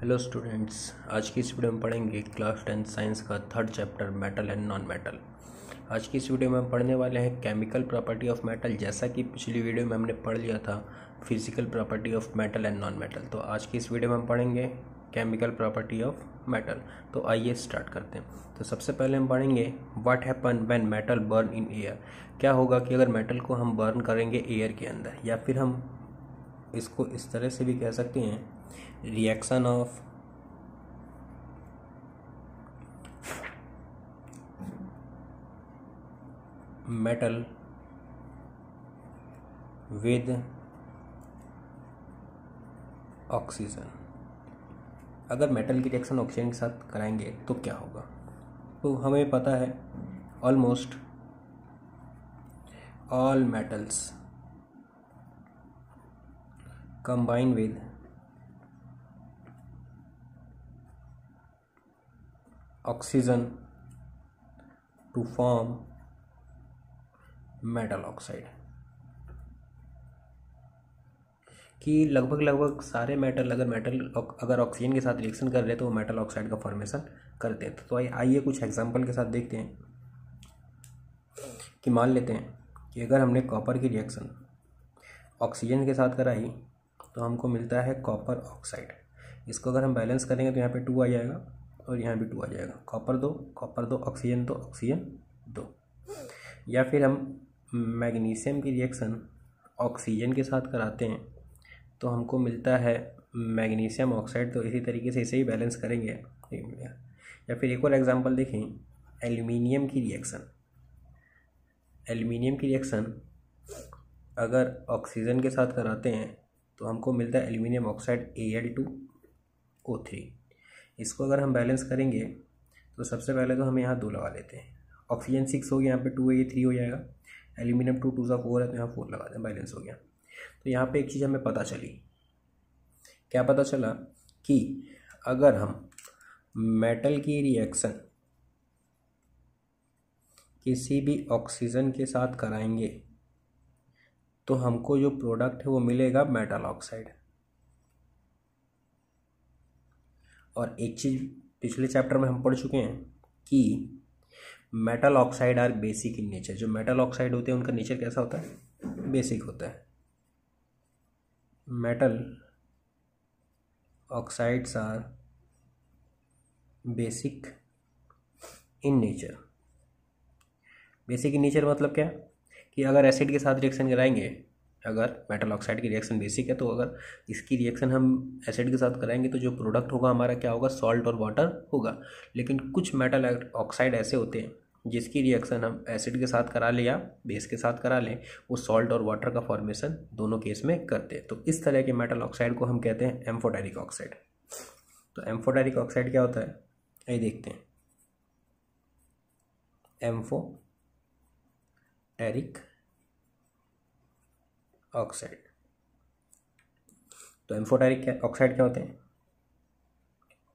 Hello students, आज की इस वीडियो में पढ़ेंगे क्लास 10 साइंस का third chapter metal and non metal. आज की इस वीडियो में हम पढ़ने वाले हैं केमिकल प्रॉपर्टी ऑफ मेटल, जैसा कि पिछली वीडियो में हमने पढ़ लिया था physical property of metal and non metal. तो आज की इस वीडियो में हम पढ़ेंगे केमिकल प्रॉपर्टी ऑफ मेटल। तो आइए स्टार्ट करते हैं। तो सबसे पहले हम पढ़ेंगे what happen when metal burn in air. क्या होगा कि अगर मेटल को हम बर्न करेंगे एयर के अंदर, या फिर हम इसको इस तरह से भी कह सकते हैं, reaction of metal with oxygen. अगर मेटल की रिएक्शन ऑक्सीजन के साथ कराएंगे तो क्या होगा। तो हमें पता है almost all metals combine with oxygen to form metal oxide. कि लगभग सारे मेटल अगर ऑक्सीजन के साथ रिएक्शन कर रहे हैं तो वो मेटल ऑक्साइड का फॉर्मेशन करते हैं। तो आइए कुछ एग्जांपल के साथ देखते हैं कि मान लेते हैं कि अगर हमने कॉपर की रिएक्शन ऑक्सीजन के साथ कराई तो हमको मिलता है कॉपर ऑक्साइड। इसको अगर हम बैलेंस करेंगे तो यहाँ पे 2 आ जाएगा और यहाँ भी 2 आ जाएगा। कॉपर दो ऑक्सीजन दो। या फिर हम मैग्नीशियम की रिएक्शन ऑक्सीजन के साथ कराते हैं तो हमको मिलता है मैग्नीशियम ऑक्साइड। तो इसी तरीके से इसे ही बैलेंस करेंगे। या फिर एक और एग्जांपल देखें, एल्यूमिनियम की रिएक्शन अगर ऑक्सीजन के साथ कराते हैं तो हमको मिलता है एल्यूमिनियम ऑक्साइड Al2O3। इसको अगर हम बैलेंस करेंगे तो सबसे पहले तो हम यहाँ 2 लगा लेते हैं। ऑक्सीजन 6 हो गया, यहाँ पे 2 है, ये 3 हो जाएगा। एल्यूमिनियम 2 2 4 है तो यहाँ 4 लगा दें, बैलेंस हो गया। तो यहाँ पे एक चीज़ हमें पता चली, क्या पता चला कि अगर हम मेटल की रिएक्शन किसी भी ऑक्सीजन के साथ कराएंगे तो हमको जो प्रोडक्ट है वो मिलेगा मेटल ऑक्साइड। और एक चीज़ पिछले चैप्टर में हम पढ़ चुके हैं कि metal oxide are basic in nature. जो मेटल ऑक्साइड होते हैं उनका नेचर कैसा होता है? बेसिक होता है। Metal oxides are basic in nature. Basic in nature मतलब क्या कि अगर एसिड के साथ रिएक्शन कराएंगे, अगर मेटल ऑक्साइड की रिएक्शन बेसिक है तो अगर इसकी रिएक्शन हम एसिड के साथ कराएंगे तो जो प्रोडक्ट होगा हमारा क्या होगा? सॉल्ट और वाटर होगा। लेकिन कुछ मेटल ऑक्साइड ऐसे होते हैं जिसकी रिएक्शन हम एसिड के साथ करा लें या बेस के साथ करा लें, वो सॉल्ट और वाटर का फॉर्मेशन दोनों केस में करते हैं। तो इस तरह के मेटल ऑक्साइड को हम कहते हैं एम्फोटेरिक ऑक्साइड। तो एम्फोटेरिक ऑक्साइड क्या होता है, ये देखते हैं। Amphoteric oxide. तो एम्फोटेरिक ऑक्साइड क्या होते हैं?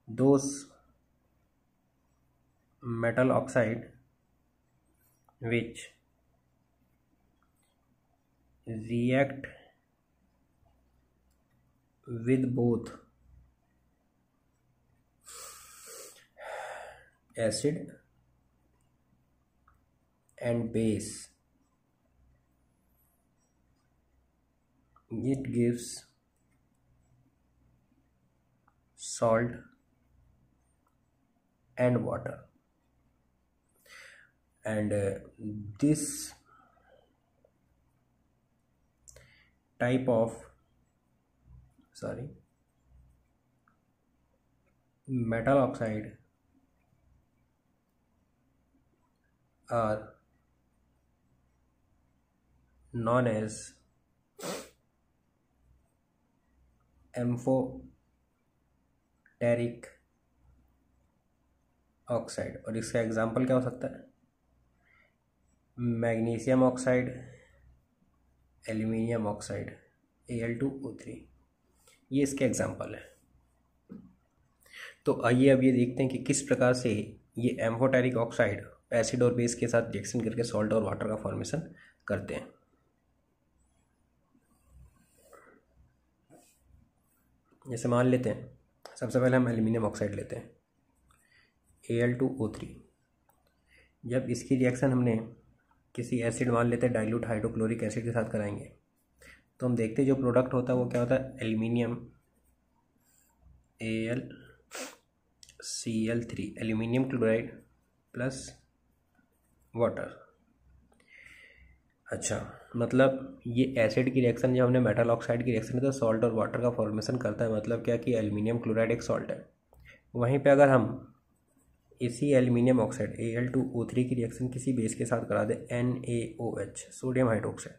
Those metal oxide which react with both acid and base, it gives salt and water. And this type of metal oxide are known as amphoteric oxide. और इसका एग्जांपल क्या हो सकता है? Magnesium oxide, aluminium oxide Al2O3, ये इसके example है। तो आइए अब ये देखते हैं कि किस प्रकार से ये एम्फोटेरिक ऑक्साइड एसिड और बेस के साथ रिएक्शन करके सॉल्ट और वाटर का फॉर्मेशन करते हैं। जैसे मान लेते हैं सबसे पहले हम एल्यूमिनियम ऑक्साइड लेते हैं Al2O3। जब इसकी रिएक्शन हमने किसी एसिड मान लेते हैं डाइल्यूट हाइड्रोक्लोरिक एसिड के साथ कराएंगे तो हम देखते हैं जो प्रोडक्ट होता है वो क्या होता है, aluminium AlCl3 aluminium chloride plus water. अच्छा, मतलब ये एसिड की रिएक्शन जब हमने मेटल ऑक्साइड की रिएक्शन है तो सॉल्ट और वाटर का फॉर्मेशन करता है, मतलब क्या कि एल्यूमिनियम क्लोराइड एक सॉल्ट है। वहीं पे अगर हम इसी एल्यूमिनियम ऑक्साइड Al2O3 की रिएक्शन किसी बेस के साथ करा दें NaOH सोडियम हाइड्रोक्साइड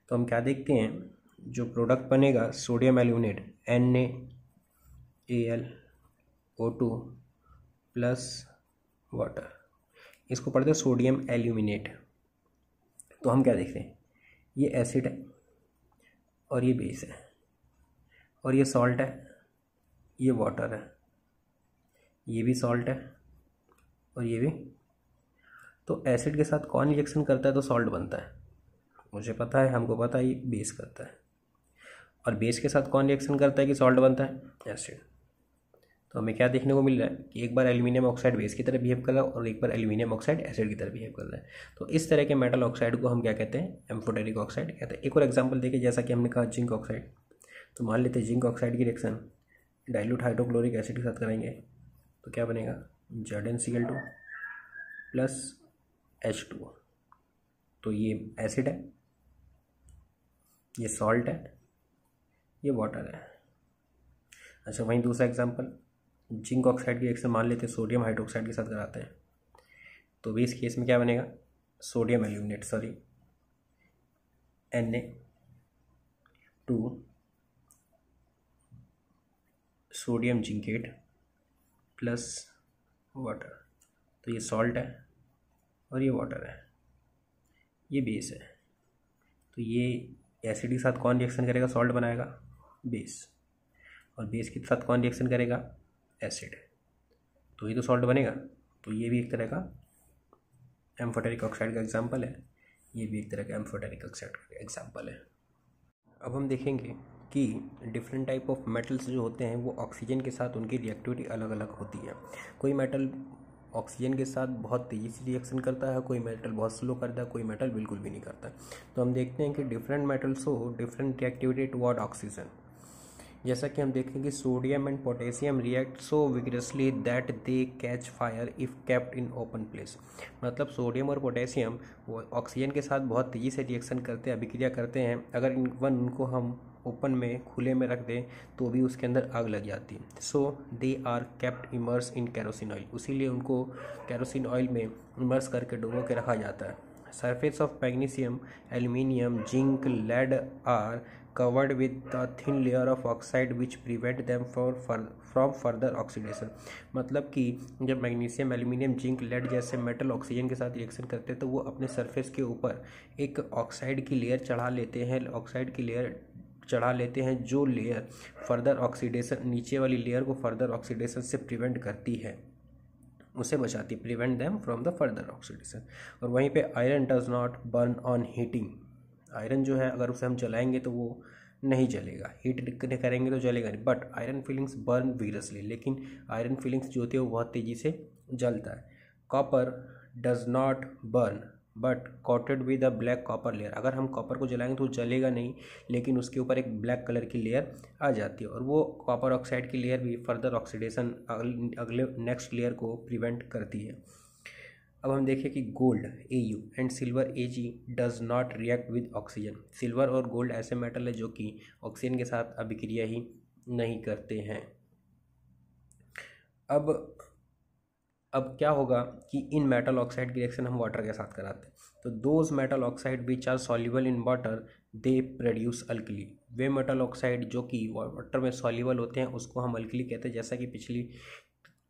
तो हम क्या देखते हैं, जो प्रोडक्ट बनेगा sodium aluminate NaAlO2 plus water, इसको पढ़ते हैं सोडियम एल्यूमिनेट। तो हम क्या देखते हैं, ये एसिड है और ये बेस है और ये सॉल्ट है, ये वाटर है, ये भी सॉल्ट है और ये भी। तो एसिड के साथ कौन रिएक्शन करता है तो सॉल्ट बनता है, मुझे पता है, हमको पता है ये बेस करता है। और बेस के साथ कौन रिएक्शन करता है कि सॉल्ट बनता है, एसिड। तो हमें क्या देखने को मिल रहा है कि एक बार एल्यूमिनियम ऑक्साइड बेस की तरह बिहेव कर रहा है और एक बार एल्यूमिनियम ऑक्साइड एसिड की तरह बिहेव कर रहा है। तो इस तरह के मेटल ऑक्साइड को हम क्या कहते हैं, एम्फोटेरिक ऑक्साइड कहते हैं। एक और एग्जांपल देखिए, जैसा कि हमने कहा जिंक ऑक्साइड, तो मान लेते हैं जिंक ऑक्साइड की रिएक्शन डाइल्यूट हाइड्रोक्लोरिक एसिड के साथ कराएंगे तो क्या बनेगा, ZnCl2 प्लस H2O। तो ये एसिड है, ये सॉल्ट है, ये वाटर है। अच्छा, वहीं दूसरा एग्जांपल जिंक ऑक्साइड की रिएक्शन मान लेते हैं सोडियम हाइड्रोक्साइड के साथ कराते हैं तो भी इस केस में क्या बनेगा, sodium aluminate Na2 sodium zincate plus water. तो ये सॉल्ट है और ये वाटर है, ये बेस है। तो ये एसिड के साथ कौन रिएक्शन करेगा, सॉल्ट बनाएगा बेस, और बेस के साथ कौन रिएक्शन करेगा, एसिड, तो ये तो सॉल्ट बनेगा। तो ये भी एक तरह का एम्फोटेरिक ऑक्साइड का एग्जांपल है, ये भी एक तरह का एम्फोटेरिक ऑक्साइड का एग्जांपल है। अब हम देखेंगे कि डिफरेंट टाइप ऑफ मेटल्स जो होते हैं वो ऑक्सीजन के साथ उनकी रिएक्टिविटी अलग अलग होती है। कोई मेटल ऑक्सीजन के साथ बहुत तेज़ी से रिएक्शन करता है, कोई मेटल बहुत स्लो करता है, कोई मेटल बिल्कुल भी नहीं करता। तो हम देखते हैं कि डिफरेंट मेटल्स हो डिफरेंट रिएक्टिविटी टुवर्ड ऑक्सीजन। जैसा कि हम देखें कि sodium and potassium react so vigorously that they catch fire if kept in open place. मतलब सोडियम और पोटेशियम वो ऑक्सीजन के साथ बहुत तेज़ी से रिएक्शन करते हैं, अभिक्रिया करते हैं। अगर उनको हम ओपन में खुले में रख दें तो भी उसके अंदर आग लग जाती है। So they are kept immersed in kerosene oil, इसीलिए उनको कैरोसिन ऑयल में इमर्स करके डुबो के रखा जाता है। Surface of magnesium, aluminium, zinc, lead are covered with a thin layer of oxide which prevent them from further oxidation। मतलब कि जब मैग्नीशियम, एल्यूमिनियम, जिंक, लेड जैसे मेटल ऑक्सीजन के साथ रिएक्शन करते हैं तो वो अपने सरफेस के ऊपर एक ऑक्साइड की लेयर चढ़ा लेते हैं, ऑक्साइड की लेयर चढ़ा लेते हैं जो लेयर फर्दर ऑक्सीडेशन, नीचे वाली लेयर को फर्दर ऑक्सीडेशन से प्रिवेंट करती है, उसे बचाती है, prevent them from the further oxidation. और वहीं पे iron does not burn on heating, iron जो है अगर उसे हम जलाएंगे तो वो नहीं जलेगा, हीट करेंगे तो जलेगा नहीं। But iron feelings burn vigorously, लेकिन आयरन फीलिंग्स जो होती है वो बहुत तेज़ी से जलता है। Copper does not burn but coated with a black copper layer, अगर हम कॉपर को जलाएंगे तो जलेगा नहीं, लेकिन उसके ऊपर एक ब्लैक कलर की लेयर आ जाती है, और वो कॉपर ऑक्साइड की लेयर भी फर्दर ऑक्सीडेशन अगले नेक्स्ट लेयर को प्रिवेंट करती है। अब हम देखें कि gold Au and silver Ag does not react with oxygen. Silver और गोल्ड ऐसे मेटल है जो कि ऑक्सीजन के साथ अभिक्रिया ही नहीं करते हैं। अब क्या होगा कि इन मेटल ऑक्साइड की रिएक्शन हम वाटर के साथ कराते हैं तो those metal oxide which are soluble in water they produce alkali. वे मेटल ऑक्साइड जो कि वाटर में सॉल्युबल होते हैं उसको हम अल्कली कहते हैं। जैसा कि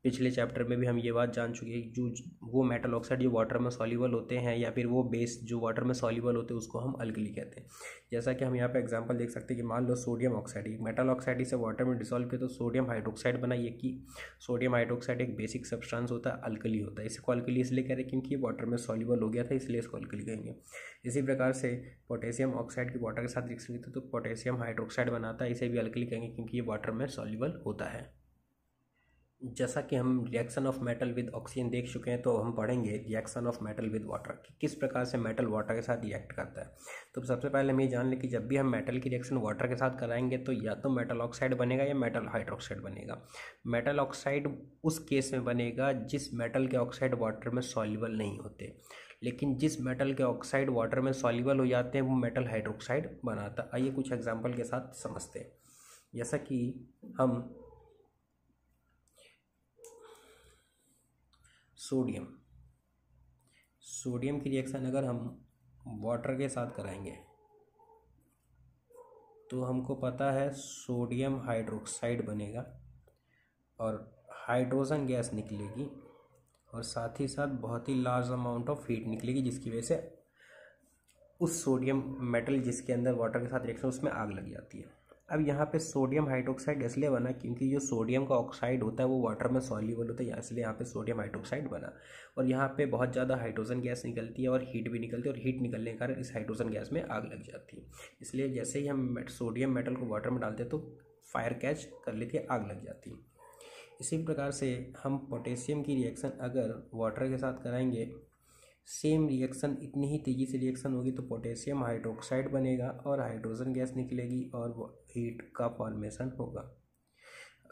पिछले चैप्टर में भी हम ये बात जान चुके हैं, जो वो मेटल ऑक्साइड जो वाटर में सॉल्युबल होते हैं या फिर वो बेस जो वाटर में सॉल्युबल होते हैं उसको हम अल्कली कहते हैं। जैसा कि हम यहाँ पे एग्जांपल देख सकते हैं कि मान लो सोडियम ऑक्साइड, एक मेटल ऑक्साइड इसे वाटर में डिसॉल्व किया तो सोडियम हाइड्रोक्साइड बना। ये कि सोडियम हाइड्रोक्साइड एक बेसिक सब्सटेंस होता है, अल्कली होता है। इसको अल्कली इसलिए कह रहे हैं क्योंकि वाटर में सॉल्युबल हो गया था, इसलिए इसको अल्कली कहेंगे। इसी प्रकार से पोटेशियम ऑक्साइड की वाटर के साथ रिएक्शन करते तो पोटेशियम हाइड्रोक्साइड बनाता है, इसे भी अल्कली कहेंगे क्योंकि ये वाटर में सॉल्युबल होता है। जैसा कि हम reaction of metal with oxygen देख चुके हैं, तो हम पढ़ेंगे reaction of metal with water कि किस प्रकार से मेटल वाटर के साथ रिएक्ट करता है। तो सबसे पहले हम ये जान लें कि जब भी हम मेटल की रिएक्शन वाटर के साथ कराएंगे तो या तो मेटल ऑक्साइड बनेगा या मेटल हाइड्रोक्साइड बनेगा। मेटल ऑक्साइड उस केस में बनेगा जिस मेटल के ऑक्साइड वाटर में सॉल्युबल नहीं होते, लेकिन जिस मेटल के ऑक्साइड वाटर में सॉल्युबल हो जाते हैं वो मेटल हाइड्रोक्साइड बनाता। आइए कुछ एग्जाम्पल के साथ समझते हैं। जैसा कि हम सोडियम की रिएक्शन अगर हम वाटर के साथ कराएंगे तो हमको पता है सोडियम हाइड्रोक्साइड बनेगा और हाइड्रोजन गैस निकलेगी और साथ ही साथ बहुत ही लार्ज अमाउंट ऑफ हीट निकलेगी, जिसकी वजह से उस सोडियम मेटल जिसके अंदर वाटर के साथ रिएक्शन उसमें आग लग जाती है। अब यहाँ पे सोडियम हाइड्रोक्साइड इसलिए बना क्योंकि जो सोडियम का ऑक्साइड होता है वो वाटर में सॉल्युबल होता है, इसलिए यहाँ पे सोडियम हाइड्रोक्साइड बना। और यहाँ पे बहुत ज़्यादा हाइड्रोजन गैस निकलती है और हीट भी निकलती है और हीट निकलने के कारण इस हाइड्रोजन गैस में आग लग जाती है। इसलिए जैसे ही हम सोडियम मेटल को वाटर में डालते हैं तो फायर कैच कर लेती है, आग लग जाती है। इसी प्रकार से हम पोटेशियम की रिएक्शन अगर वाटर के साथ कराएंगे, सेम रिएक्शन इतनी ही तेज़ी से रिएक्शन होगी तो पोटेशियम हाइड्रोक्साइड बनेगा और हाइड्रोजन गैस निकलेगी और हीट का फॉर्मेशन होगा।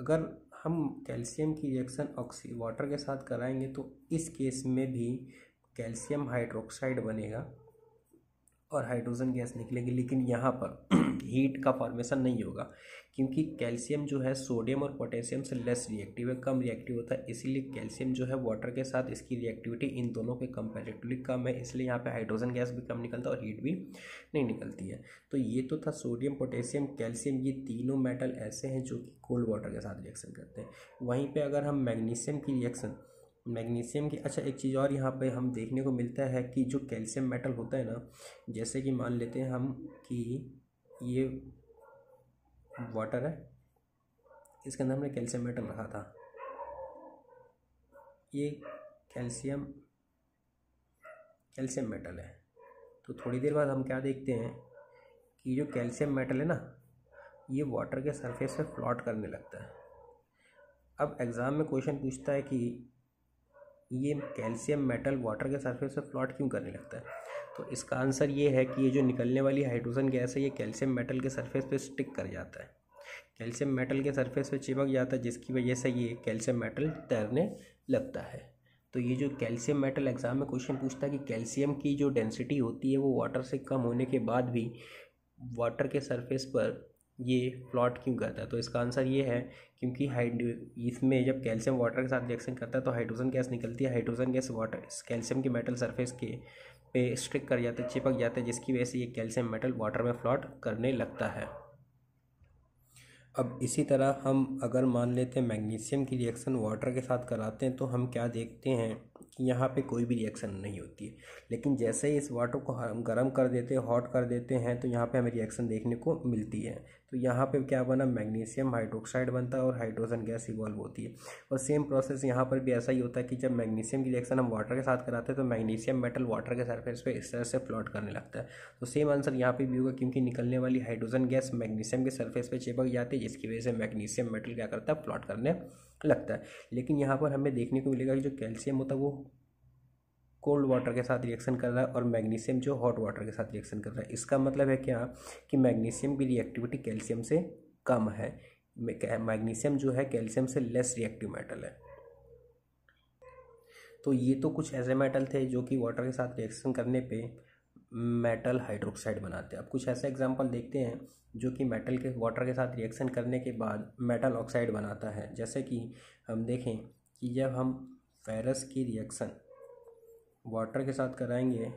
अगर हम कैल्शियम की रिएक्शन वाटर के साथ कराएंगे तो इस केस में भी कैल्शियम हाइड्रोक्साइड बनेगा और हाइड्रोजन गैस निकलेगी, लेकिन यहाँ पर हीट का फॉर्मेशन नहीं होगा क्योंकि कैल्शियम जो है सोडियम और पोटेशियम से लेस रिएक्टिव है, कम रिएक्टिव होता है। इसीलिए कैल्शियम जो है वाटर के साथ इसकी रिएक्टिविटी इन दोनों के कंपैरेटिवली कम है, इसलिए यहाँ पे हाइड्रोजन गैस भी कम निकलता है और हीट भी नहीं निकलती है। तो ये तो था सोडियम, पोटेशियम, कैल्शियम, ये तीनों मेटल ऐसे हैं जो कि कोल्ड वाटर के साथ रिएक्शन करते हैं। वहीं पर अगर हम मैग्नीशियम की रिएक्शन अच्छा एक चीज़ और यहाँ पे हम देखने को मिलता है कि जो कैल्शियम मेटल होता है ना, जैसे कि मान लेते हैं हम कि ये वाटर है, इसके अंदर हमने कैल्शियम मेटल रखा था, ये कैल्शियम मेटल है। तो थोड़ी देर बाद हम क्या देखते हैं कि जो कैल्शियम मेटल है ना, ये वाटर के सरफेस पे फ्लोट करने लगता है। अब एग्ज़ाम में क्वेश्चन पूछता है कि ये कैल्शियम मेटल वाटर के सरफेस पे फ्लोट क्यों करने लगता है, तो इसका आंसर ये है कि ये जो निकलने वाली हाइड्रोजन गैस है ये कैल्शियम मेटल के सरफेस पे स्टिक कर जाता है, कैल्शियम मेटल के सरफेस पे चिपक जाता है, जिसकी वजह से ये कैल्शियम मेटल तैरने लगता है। तो ये जो कैल्शियम मेटल एग्जाम में क्वेश्चन पूछता है कि कैल्शियम की जो डेंसिटी होती है वो वाटर से कम होने के बाद भी वाटर के सरफेस पर ये फ्लोट क्यों करता है, तो इसका आंसर ये है क्योंकि इसमें जब कैल्शियम वाटर के साथ रिएक्शन करता है तो हाइड्रोजन गैस निकलती है, हाइड्रोजन गैस वाटर कैल्शियम के मेटल सरफेस के पे स्टिक कर जाते हैं, चिपक जाते हैं, जिसकी वजह से ये कैल्शियम मेटल वाटर में फ्लोट करने लगता है। अब इसी तरह हम अगर मान लेते हैं मैग्नीशियम की रिएक्शन वाटर के साथ कराते हैं तो हम क्या देखते हैं कि यहाँ पे कोई भी रिएक्शन नहीं होती है, लेकिन जैसे ही इस वाटर को हम गर्म कर देते हैं, हॉट कर देते हैं, तो यहाँ पे हमें रिएक्शन देखने को मिलती है। तो यहाँ पे क्या बना, मैग्नीशियम हाइड्रोक्साइड बनता है और हाइड्रोजन गैस इवॉल्व होती है। और सेम प्रोसेस यहाँ पर भी ऐसा ही होता है कि जब मैग्नीशियम की रिएक्शन हम वाटर के साथ कराते हैं तो मैग्नीशियम मेटल वाटर के सरफेस पे इस तरह से फ्लोट करने लगता है। तो सेम आंसर यहाँ पे भी होगा क्योंकि निकलने वाली हाइड्रोजन गैस मैग्नीशियम के सरफेस पे चिपक जाती है, जिसकी वजह से मैग्नीशियम मेटल क्या करता है, फ्लोट करने लगता है। लेकिन यहाँ पर हमें देखने को मिलेगा कि जो कैल्शियम होता है वो कोल्ड वाटर के साथ रिएक्शन कर रहा है और मैग्नीशियम जो हॉट वाटर के साथ रिएक्शन कर रहा है। इसका मतलब है क्या कि मैग्नीशियम की रिएक्टिविटी कैल्शियम से कम है, मैग्नीशियम जो है कैल्शियम से लेस रिएक्टिव मेटल है। तो ये तो कुछ ऐसे मेटल थे जो कि वाटर के साथ रिएक्शन करने पे मेटल हाइड्रोक्साइड बनाते हैं। अब कुछ ऐसा एग्जांपल देखते हैं जो कि मेटल के वाटर के साथ रिएक्शन करने के बाद मेटल ऑक्साइड बनाता है। जैसे कि हम देखें कि जब हम फेरस की रिएक्शन वाटर के साथ कराएंगे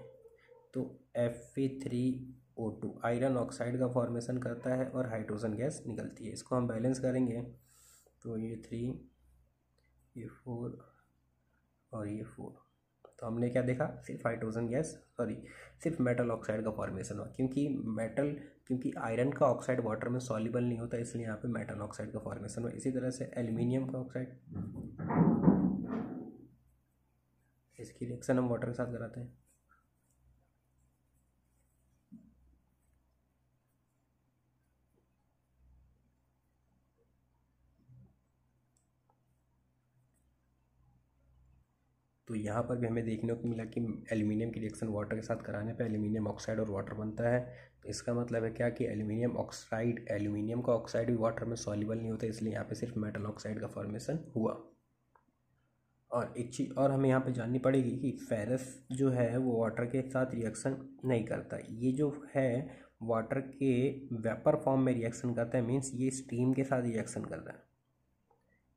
तो Fe3O2 आयरन ऑक्साइड का फॉर्मेशन करता है और हाइड्रोजन गैस निकलती है। इसको हम बैलेंस करेंगे तो ये 3, ये 4 और ये 4, तो हमने क्या देखा, सिर्फ हाइड्रोजन गैस सिर्फ मेटल ऑक्साइड का फॉर्मेशन हुआ क्योंकि आयरन का ऑक्साइड वाटर में सॉल्युबल नहीं होता, इसलिए यहाँ पे मेटल ऑक्साइड का फॉर्मेशन हुआ। इसी तरह से एल्यूमिनियम का ऑक्साइड, इसकी रिएक्शन हम वाटर के साथ कराते हैं। तो यहाँ पर भी हमें देखने को मिला कि एल्यूमिनियम की रिएक्शन वाटर के साथ कराने पे एल्यूमिनियम ऑक्साइड और वाटर बनता है। तो इसका मतलब है क्या कि एल्यूमिनियम का ऑक्साइड भी वाटर में सॉल्युबल नहीं होता, इसलिए यहाँ पे सिर्फ मेटल ऑक्साइड का फॉर्मेशन हुआ। और एक चीज़ और हमें यहाँ पे जाननी पड़ेगी कि फेरस जो है वो वाटर के साथ रिएक्शन नहीं करता। ये जो है वाटर के वेपर फॉर्म में रिएक्शन करता है, मीन्स ये स्टीम के साथ रिएक्शन कर रहा है,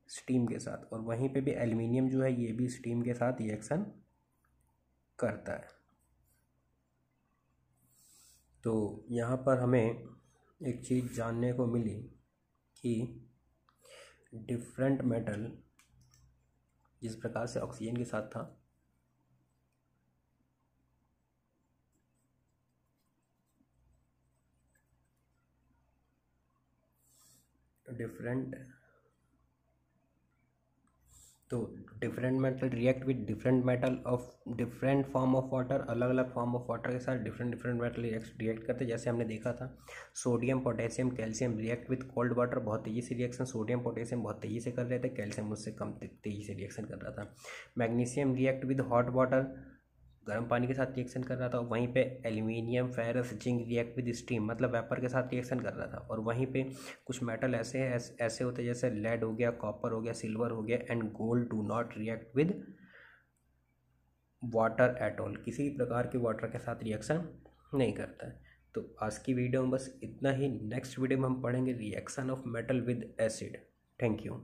स्टीम के साथ। और वहीं पे भी एल्यूमिनियम जो है ये भी स्टीम के साथ रिएक्शन करता है। तो यहाँ पर हमें एक चीज़ जानने को मिली कि डिफरेंट मेटल जिस प्रकार से ऑक्सीजन के साथ था, different metal react with different metal of different form of water, अलग अलग फॉर्म ऑफ वाटर के साथ डिफरेंट मेटल रिएक्ट करते हैं। जैसे हमने देखा था sodium potassium calcium react with cold water, बहुत तेज़ी से रिएक्शन सोडियम पोटेशियम बहुत तेज़ी से कर रहे थे, कैल्शियम उससे कम तेज़ी से रिएक्शन कर रहा था। Magnesium react with hot water, गर्म पानी के साथ रिएक्शन कर रहा था। वहीं पे aluminium ferrous zinc react with steam, मतलब वेपर के साथ रिएक्शन कर रहा था। और वहीं पे कुछ मेटल ऐसे होते हैं जैसे लेड हो गया, कॉपर हो गया, सिल्वर हो गया and gold do not react with water at all, किसी प्रकार के वाटर के साथ रिएक्शन नहीं करता है। तो आज की वीडियो में बस इतना ही। नेक्स्ट वीडियो में हम पढ़ेंगे reaction of metal with acid. Thank you.